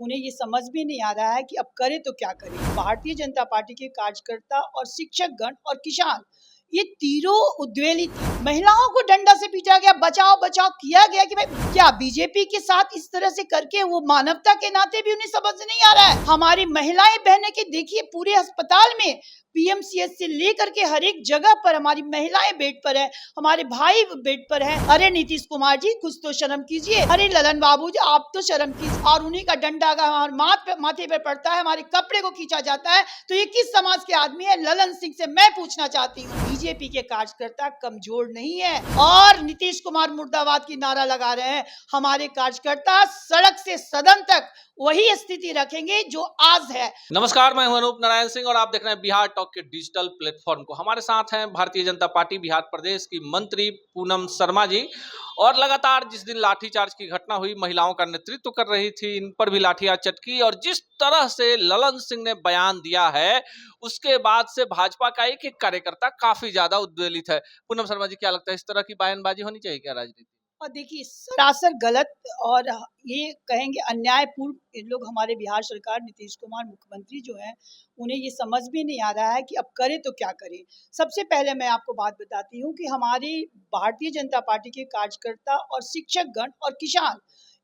उन्हें ये समझ में नहीं आ रहा है कि अब करे तो क्या करे। भारतीय जनता पार्टी के कार्यकर्ता और शिक्षक गण और किसान ये तीनों उद्वेलित थे। महिलाओं को डंडा से पीटा गया, बचाओ बचाओ किया गया कि भाई क्या बीजेपी के साथ इस तरह से करके वो मानवता के नाते भी उन्हें समझ नहीं आ रहा है। हमारी महिलाएं बहनें के देखिए पूरे अस्पताल में पीएमसीएच से लेकर के हर एक जगह पर हमारी महिलाएं बेड पर है, हमारे भाई बेड पर है। अरे नीतीश कुमार जी कुछ तो शर्म कीजिए। अरे ललन बाबू जी आप तो शर्म कीजिए। और उन्हीं का डंडा अगर माथे पे पड़ता है, हमारे कपड़े को खींचा जाता है, तो ये किस समाज के आदमी है? ललन सिंह से मैं पूछना चाहती हूँ। बीजेपी के कार्यकर्ता कमजोर नहीं है और नीतीश कुमार मुर्दाबाद की नारा लगा रहे हैं। हमारे कार्यकर्ता सड़क से सदन तक वही स्थिति रखेंगे जो आज है। नमस्कार, मैं हूं अनूप नारायण सिंह और आप देख रहे हैं बिहार टॉक के डिजिटल प्लेटफॉर्म को। हमारे साथ हैं भारतीय जनता पार्टी बिहार प्रदेश की मंत्री पूनम शर्मा जी। और लगातार जिस दिन लाठीचार्ज की घटना हुई, महिलाओं का नेतृत्व कर रही थी, इन पर भी लाठियां चटकी और जिस तरह से ललन सिंह ने बयान दिया है, उसके बाद से भाजपा का एक एक कार्यकर्ता काफी ज्यादा उद्वेलित है। पूनम शर्मा जी, क्या लगता है इस तरह की बयानबाजी होनी चाहिए क्या राजनीति? और देखिए सरासर गलत और ये कहेंगे अन्यायपूर्ण लोग हमारे बिहार सरकार नीतीश कुमार मुख्यमंत्री जो हैं, उन्हें ये समझ में नहीं आ रहा है कि अब करे तो क्या करे। सबसे पहले मैं आपको बात बताती हूँ कि हमारी भारतीय जनता पार्टी के कार्यकर्ता और शिक्षक गण और किसान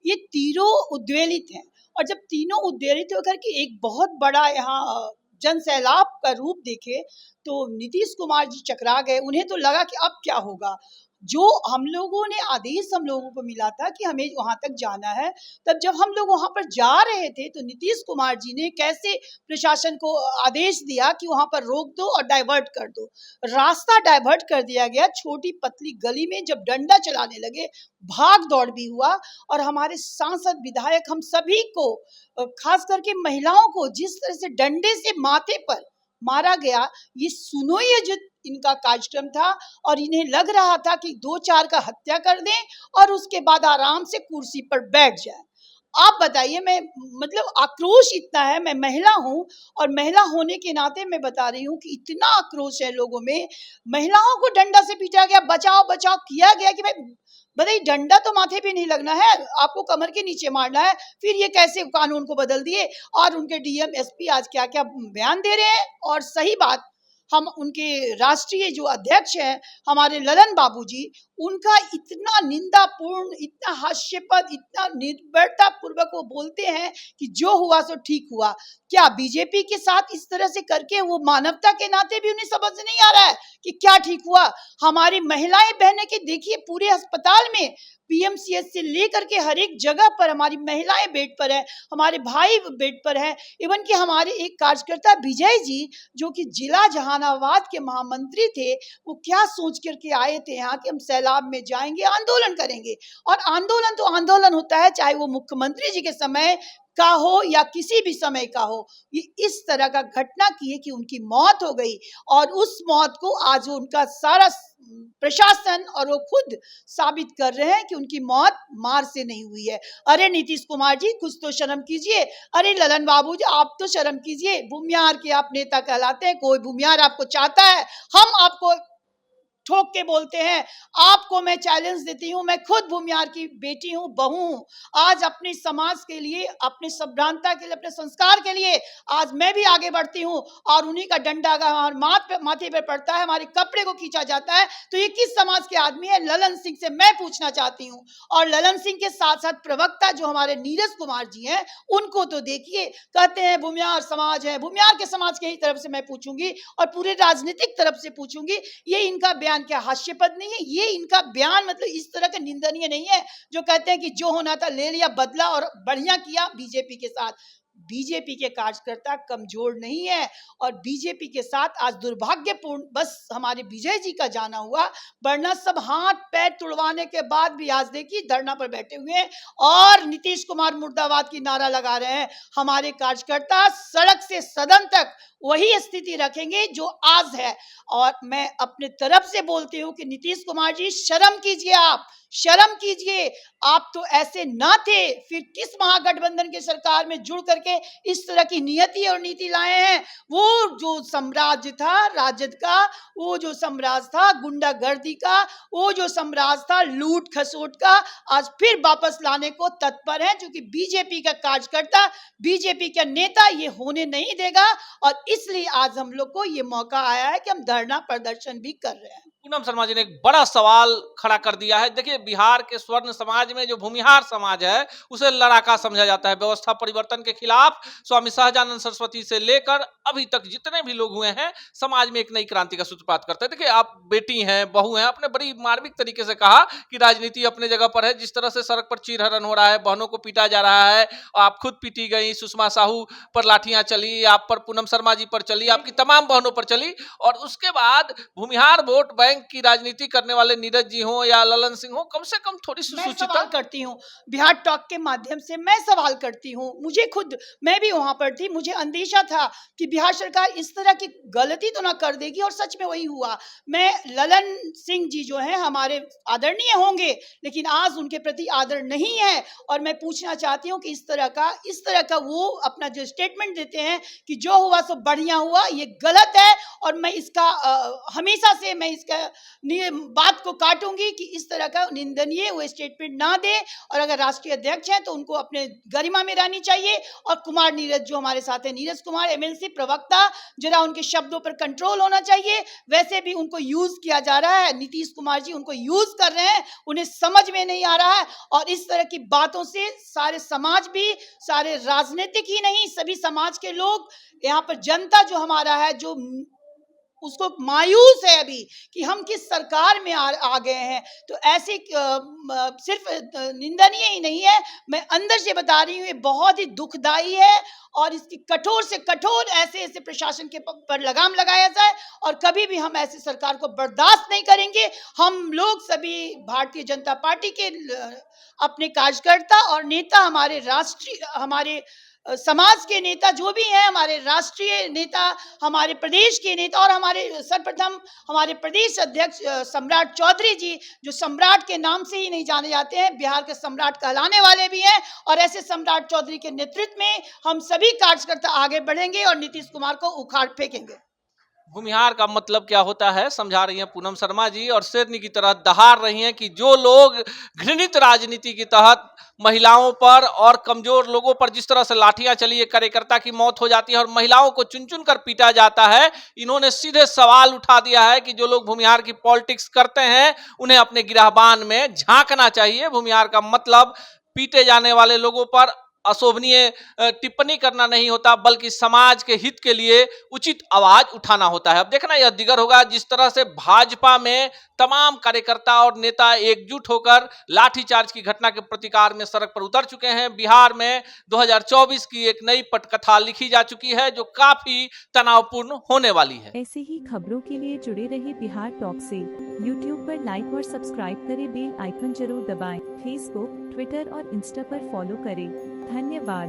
ये तीनों उद्वेलित हैं। और जब तीनों उद्वेलित होकर के एक बहुत बड़ा यहाँ जन सैलाब का रूप देखे तो नीतीश कुमार जी चकरा गए। उन्हें तो लगा कि अब क्या होगा। जो हम लोगों ने आदेश हम लोगों को मिला था कि हमें वहां तक जाना है, तब जब हम लोग वहां पर जा रहे थे तो नीतीश कुमार जी ने कैसे प्रशासन को आदेश दिया कि वहां पर रोक दो और डाइवर्ट कर दो। रास्ता डाइवर्ट कर दिया गया। छोटी पतली गली में जब डंडा चलाने लगे, भाग दौड़ भी हुआ। और हमारे सांसद विधायक हम सभी को, खास करके महिलाओं को जिस तरह से डंडे से माथे पर मारा गया, ये सुनो ये जो इनका कार्यक्रम था। और इन्हें लग रहा था कि 2-4 का हत्या कर दें और उसके बाद आराम से कुर्सी पर बैठ जाए। आप बताइए, मैं मतलब आक्रोश इतना है। मैं महिला हूं और महिला होने के नाते मैं बता रही हूं कि इतना आक्रोश है लोगों में। महिलाओं को डंडा से पीटा गया, बचाओ बचाओ किया गया कि भाई बताइए डंडा तो माथे पे नहीं लगना है, आपको कमर के नीचे मारना है। फिर ये कैसे कानून को बदल दिए। और उनके डीएम एसपी आज क्या क्या बयान दे रहे हैं। और सही बात, हम उनके राष्ट्रीय जो अध्यक्ष हैं हमारे ललन बाबू जी, उनका इतना निंदापूर्ण, इतना हास्यपद, इतना निर्भरता पूर्वक वो बोलते हैं कि जो हुआ सो ठीक हुआ। क्या बीजेपी के साथ इस तरह से करके वो मानवता के नाते भी उन्हें समझ नहीं आ रहा है कि क्या ठीक हुआ। हमारी महिलाएं बहनें के देखिए पूरे अस्पताल में पीएमसीएच से लेकर के हर एक जगह पर हमारी महिलाएं बेड पर है, हमारे भाई बेड पर है। इवन कि हमारे एक कार्यकर्ता विजय जी जो कि जिला जहानाबाद के महामंत्री थे, वो क्या सोच करके आए थे यहाँ कि हम सैलाब में जाएंगे, आंदोलन करेंगे। और आंदोलन तो आंदोलन होता है, चाहे वो मुख्यमंत्री जी के समय का हो या किसी भी समय का हो। ये इस तरह का घटना की है कि उनकी मौत हो गई और उस मौत को आज उनका सारा प्रशासन और वो खुद साबित कर रहे हैं कि उनकी मौत मार से नहीं हुई है। अरे नीतीश कुमार जी कुछ तो शर्म कीजिए। अरे ललन बाबू जी आप तो शर्म कीजिए। भूमिहार के आप नेता कहलाते हैं, कोई भूमिहार आपको चाहता है? हम आपको ठोक के बोलते हैं। आपको मैं चैलेंज देती हूं, मैं खुद भूमिहार की बेटी हूं, बहू हूं। आज अपने समाज के लिए, अपने सभ्रांता के लिए, अपने संस्कार के लिए आज मैं भी आगे बढ़ती हूं। और उन्हीं का डंडा अगर माथे पे पड़ता है, हमारे कपड़े को खींचा जाता है, तो ये किस समाज के आदमी है? ललन सिंह से मैं पूछना चाहती हूँ। और ललन सिंह के साथ साथ प्रवक्ता जो हमारे नीरज कुमार जी हैं, उनको तो देखिए, कहते हैं भूमिहार समाज है। भूमिहार के समाज की तरफ से मैं पूछूंगी और पूरे राजनीतिक तरफ से पूछूंगी, ये इनका बयान क्या हास्यपद नहीं है? ये इनका बयान मतलब इस तरह का निंदनीय नहीं है जो कहते हैं कि जो होना था ले लिया बदला और बढ़िया किया बीजेपी के साथ। बीजेपी के कार्यकर्ता कमजोर नहीं है और बीजेपी के साथ आज दुर्भाग्यपूर्ण बस हमारे विजय जी का जाना हुआ, वरना सब हाथ पैर तुड़वाने के बाद भी आज देखिए धरना पर बैठे हुए हैं और नीतीश कुमार मुर्दाबाद की नारा लगा रहे हैं। हमारे कार्यकर्ता सड़क से सदन तक वही स्थिति रखेंगे जो आज है। और मैं अपने तरफ से बोलती हूँ कि नीतीश कुमार जी शर्म कीजिए, आप शर्म कीजिए। आप तो ऐसे ना थे, फिर किस महागठबंधन के सरकार में जुड़ करके करके इस तरह की नियति और नीति लाए हैं। वो जो साम्राज्य था राजद का, वो जो साम्राज्य था गुंडागर्दी का, वो जो साम्राज्य था लूट खसोट का, आज फिर वापस लाने को तत्पर है, क्योंकि बीजेपी का कार्यकर्ता, बीजेपी का नेता ये होने नहीं देगा। और इसलिए आज हम लोग को ये मौका आया है कि हम धरना प्रदर्शन भी कर रहे हैं। पूनम शर्मा जी ने एक बड़ा सवाल खड़ा कर दिया है। देखिए, बिहार के स्वर्ण समाज में जो भूमिहार समाज है उसे लड़ाका समझा जाता है। व्यवस्था परिवर्तन के खिलाफ स्वामी सहजानंद सरस्वती से लेकर अभी तक जितने भी लोग हुए हैं, समाज में एक नई क्रांति का सूत्रपात करते हैं। देखिए, आप बेटी हैं, बहू हैं, आपने बड़ी मार्मिक तरीके से कहा कि राजनीति अपने जगह पर है। जिस तरह से सड़क पर चीरहरण हो रहा है, बहनों को पीटा जा रहा है, आप खुद पीटी गई, सुषमा साहू पर लाठियां चली, आप पर पूनम शर्मा जी पर चली, आपकी तमाम बहनों पर चली, और उसके बाद भूमिहार वोट बैंक की राजनीति करने वाले नीरज जी हो या ललन सिंह हो, कम से कम थोड़ी सुसूचिता करती हूँ। बिहार टॉक के माध्यम से मैं सवाल करती हूँ। मुझे खुद, मैं भी वहां पर थी, मुझे अंदेशा था कि बिहार सरकार इस तरह की गलती तो ना कर देगी, और सच में वही हुआ। मैं, ललन सिंह जी जो हैं हमारे आदरणीय होंगे, लेकिन आज उनके प्रति आदर नहीं है। और मैं पूछना चाहती हूँ कि इस तरह का वो अपना जो स्टेटमेंट देते हैं कि जो हुआ सो बढ़िया हुआ, ये गलत है। और मैं इसका हमेशा से मैं इसका बात को काटूंगी कि इस तरह का निंदनीय वो स्टेटमेंट ना दे। और अगर राष्ट्रीय अध्यक्ष हैं तो उनको अपने गरिमा में रहनी चाहिए। और कुमार नीरज जो हमारे साथ है, नीरज कुमार एमएलसी प्रवक्ता, जरा उनके शब्दों पर कंट्रोल होना चाहिए। वैसे भी उनको यूज किया जा रहा है, नीतीश कुमार जी उनको यूज कर रहे हैं, उन्हें समझ में नहीं आ रहा है। और इस तरह की बातों से सारे समाज भी, सारे राजनीतिक ही नहीं, सभी समाज के लोग, यहाँ पर जनता जो हमारा है, जो उसको मायूस है अभी कि हम किस सरकार में आ गए हैं। तो ऐसी सिर्फ निंदनीय ही नहीं है, मैं अंदर से बता रही हूँ, ये बहुत ही दुखदाई है। और इसकी कठोर से कठोर ऐसे प्रशासन के पर लगाम लगाया जाए, और कभी भी हम ऐसी सरकार को बर्दाश्त नहीं करेंगे। हम लोग सभी भारतीय जनता पार्टी के अपने कार्यकर्ता और नेता, हमारे राष्ट्रीय, हमारे समाज के नेता जो भी हैं, हमारे राष्ट्रीय नेता, हमारे प्रदेश के नेता, और हमारे सर्वप्रथम हमारे प्रदेश अध्यक्ष सम्राट चौधरी जी, जो सम्राट के नाम से ही नहीं जाने जाते हैं, बिहार के सम्राट कहलाने वाले भी हैं। और ऐसे सम्राट चौधरी के नेतृत्व में हम सभी कार्यकर्ता आगे बढ़ेंगे और नीतीश कुमार को उखाड़ फेंकेंगे। भूमिहार का मतलब क्या होता है समझा रही हैं पूनम शर्मा जी, और शेरनी की तरह दहाड़ रही हैं कि जो लोग घृणित राजनीति के तहत महिलाओं पर और कमजोर लोगों पर जिस तरह से लाठियां चली, एक कार्यकर्ता की मौत हो जाती है और महिलाओं को चुन चुन कर पीटा जाता है, इन्होंने सीधे सवाल उठा दिया है कि जो लोग भूमिहार की पॉलिटिक्स करते हैं उन्हें अपने गिरहबान में झांकना चाहिए। भूमिहार का मतलब पीटे जाने वाले लोगों पर अशोभनीय टिप्पणी करना नहीं होता, बल्कि समाज के हित के लिए उचित आवाज उठाना होता है। अब देखना यह दिगर होगा जिस तरह से भाजपा में तमाम कार्यकर्ता और नेता एकजुट होकर लाठीचार्ज की घटना के प्रतिकार में सड़क पर उतर चुके हैं। बिहार में 2024 की एक नई पटकथा लिखी जा चुकी है जो काफी तनावपूर्ण होने वाली है। ऐसी ही खबरों के लिए जुड़े रहे बिहार टॉक से। यूट्यूब पर लाइक और सब्सक्राइब करें, बेल आइकन जरूर दबाएं। फेसबुक, ट्विटर और इंस्टा पर फॉलो करें। धन्यवाद।